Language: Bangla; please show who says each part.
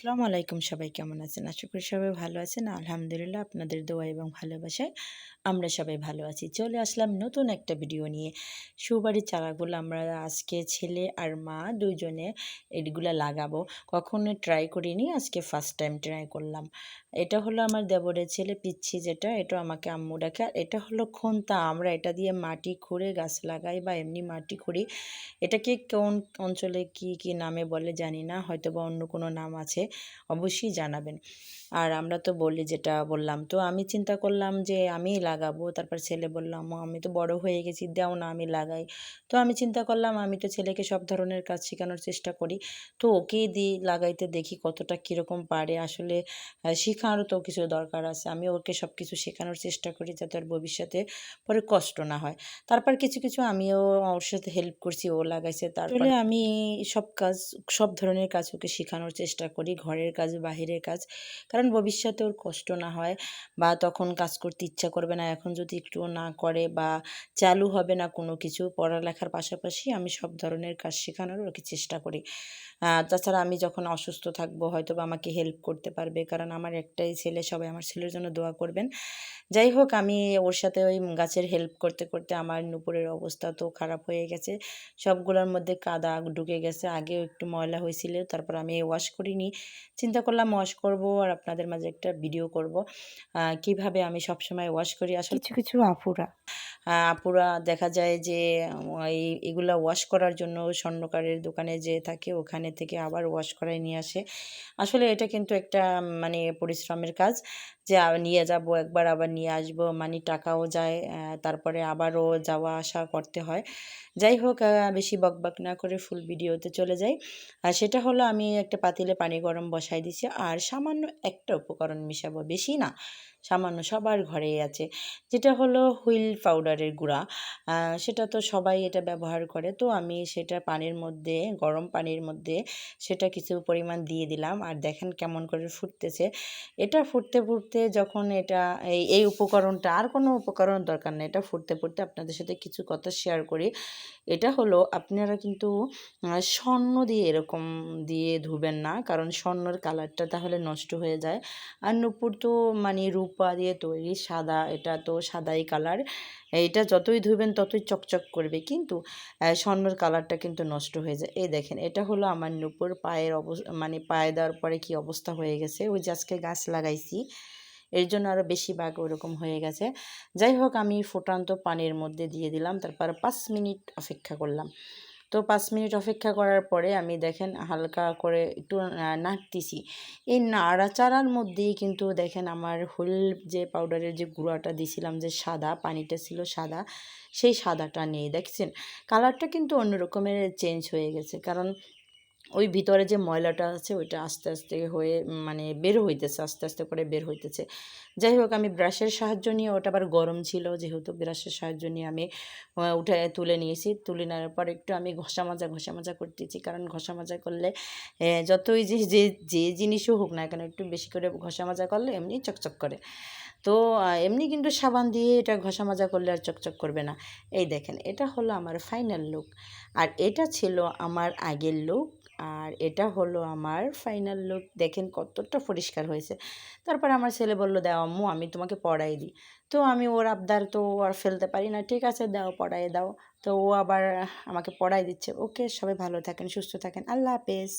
Speaker 1: আসসালামু আলাইকুম, সবাই কেমন আছেন? আশা করি সবাই ভালো আছেন। আলহামদুলিল্লাহ আপনাদের দোয়া এবং ভালোবাসায় আমরা সবাই ভালো আছি। চলে আসলাম নতুন একটা ভিডিও নিয়ে। সুপারির চারাগুলো আমরা আজকে ছেলে আর মা ২ জনে এগুলা লাগাবো। কখনো ট্রাই করিনি, আজকে ফার্স্ট টাইম ট্রাই করলাম। এটা হলো আমার দেবরের ছেলে পিচ্ছি যেটা, এটা আমাকে আম্মু ডাকে। আর এটা হলো খন্তা। আমরা এটা দিয়ে মাটি খুঁড়ে গাছ লাগাই বা এমনি মাটি খুঁড়ি। এটাকে কোন অঞ্চলে কি নামে বলে জানি না, হয়তোবা অন্য কোনো নাম আছে, অবশ্যই জানাবেন। আর আমরা তো বলি যেটা বললাম, তো আমি চিন্তা করলাম যে আমিই লাগাবো। তারপর ছেলে বলল, আম্মু আমি তো বড় হয়ে গেছি, দাও না আমি লাগাই। তো আমি চিন্তা করলাম আমি তো ছেলেকে সব ধরনের কাজ শেখানোর চেষ্টা করি, তো ওকেই দিই লাগাইতে, দেখি কতটা কীরকম পারে। আসলে শেখারও তো কিছু দরকার আছে, আমি ওকে সব কিছু শেখানোর চেষ্টা করি যাতে ওর ভবিষ্যতে পরে কষ্ট না হয়। তারপর কিছু কিছু আমিও ওর সাথে হেল্প করছি, ও লাগাইছে। তারপরে আমি সব কাজ, সব ধরনের কাজ ওকে শেখানোর চেষ্টা করি, ঘরের কাজ বাহিরের কাজ, কারণ ভবিষ্যতে ওর কষ্ট না হয় বা তখন কাজ করতে ইচ্ছা করবে না। এখন যদি একটুও না করে বা চালু হবে না কোনো কিছু, পড়ালেখার পাশাপাশি আমি সব ধরনের কাজ শেখানোর ওকে চেষ্টা করি। তাছাড়া আমি যখন অসুস্থ থাকবো হয়তো বা আমাকে হেল্প করতে পারবে, কারণ আমার একটাই ছেলে, সবাই আমার ছেলের জন্য দোয়া করবেন। যাই হোক, আমি ওর সাথে ওই গাছের হেল্প করতে করতে আমার নুপুরের অবস্থা তো খারাপ হয়ে গেছে, সবগুলোর মধ্যে কাদা ঢুকে গেছে। আগেও একটু ময়লা হয়েছিল, তারপর আমি ওয়াশ করিনি, চিন্তা করলাম ওয়াশ করব আর আপনাদের মাঝে একটা ভিডিও করব কিভাবে আমি সবসময় ওয়াশ করি। আসলে কিছু কিছু আপুরা দেখা যায় যে এগুলা ওয়াশ করার জন্য স্বর্ণকারের দোকানে যে থাকে ওখানে থেকে আবার ওয়াশ করায় নিয়ে আসে। আসলে এটা কিন্তু একটা মানে পরিশ্রমের কাজ, যে নিয়ে যাব একবার আবার নিয়ে আসব, মানে টাকাও যায়, তারপরে আবারও যাওয়া আসা করতে হয়। যাই হোক, বেশি বকবক না করে ফুল ভিডিওতে চলে যাই। আর সেটা হলো আমি একটা পাতিলে পানি গরম বসাই দিছি আর সামান্য একটা উপকরণ মিশাবো, বেশি না, সামান্য, সবার ঘরেই আছে, যেটা হলো হুইল পাউডারের গুঁড়া। সেটা তো সবাই এটা ব্যবহার করে, তো আমি সেটা পানির মধ্যে, গরম পানির মধ্যে সেটা কিছু পরিমাণ দিয়ে দিলাম। আর দেখেন কেমন করে ফুটতেছে। এটা ফুটতে ফুটতে যখন এটা এই উপকরণটা, আর কোনো উপকরণ দরকার নেই, এটা ফুটতে ফুটতে আপনাদের সাথে কিছু কথা শেয়ার করি। এটা হলো আপনারা কিন্তু স্বর্ণ দিয়ে এরকম দিয়ে ধুবেন না, কারণ স্বর্ণের কালারটা তাহলে নষ্ট হয়ে যায়। আর নূপুর তো মানে রূপা দিয়ে তৈরি, সাদা, এটা তো সাদাই কালার, এটা যতই ধুবেন ততই চকচক করবে, কিন্তু স্বর্ণের কালারটা কিন্তু নষ্ট হয়ে যায়। এই দেখেন, এটা হলো আমার নূপুর পায়ের মানে পায়ে দেওয়ার পরে কি অবস্থা হয়ে গেছে। ওই যে আজকে গাছ লাগাইছি, এর জন্য আরও বেশি বাঘ ওরকম হয়ে গেছে। যাই হোক, আমি ফুটান্ত পানির মধ্যে দিয়ে দিলাম, তারপর 5 মিনিট অপেক্ষা করলাম। তো 5 মিনিট অপেক্ষা করার পরে আমি দেখেন হালকা করে একটু নাড়তেছি। এই নাড়াচাড়ার মধ্যেই কিন্তু দেখেন আমার হুইল যে পাউডারের যে গুঁড়াটা দিছিলাম, যে সাদা পানিটা ছিল সাদা, সেই সাদাটা নেই, দেখছেন কালারটা কিন্তু অন্য রকমের চেঞ্জ হয়ে গেছে, কারণ ওই ভিতরে যে ময়লাটা আছে ওইটা আস্তে আস্তে হয়ে মানে বের হইতেছে, আস্তে আস্তে করে বের হইতেছে। যাই হোক, আমি ব্রাশের সাহায্য নিয়ে, ওটা আবার গরম ছিল যেহেতু, ব্রাশের সাহায্য নিয়ে আমি উঠে তুলে নিয়েছি। তুলে নেওয়ার পর একটু আমি ঘষা মাজা করতেছি, কারণ ঘষা মাজা করলে যতই যে যে যে জিনিসও হোক না কেন, একটু বেশি করে ঘষা মাজা করলে এমনি চকচক করে। তো এমনি কিন্তু সাবান দিয়ে এটা ঘষা মাজা করলে আর চকচক করবে না। এই দেখেন, এটা হলো আমার ফাইনাল লুক, আর এটা ছিল আমার আগের লুক, আর এটা হলো আমার ফাইনাল লুক। দেখেন কতটা পরিষ্কার হয়েছে। তারপর আমার ছেলে বলল, দাও আম্মু আমি তোমাকে পড়াই দিই। তো আমি ওর আবদার তো আর ফেলতে পারি না, ঠিক আছে দাও, পড়াই দাও। তো ও আবার আমাকে পড়াই দিচ্ছে। ওকে, সবাই ভালো থাকেন, সুস্থ থাকেন, আল্লাহ হাফেজ।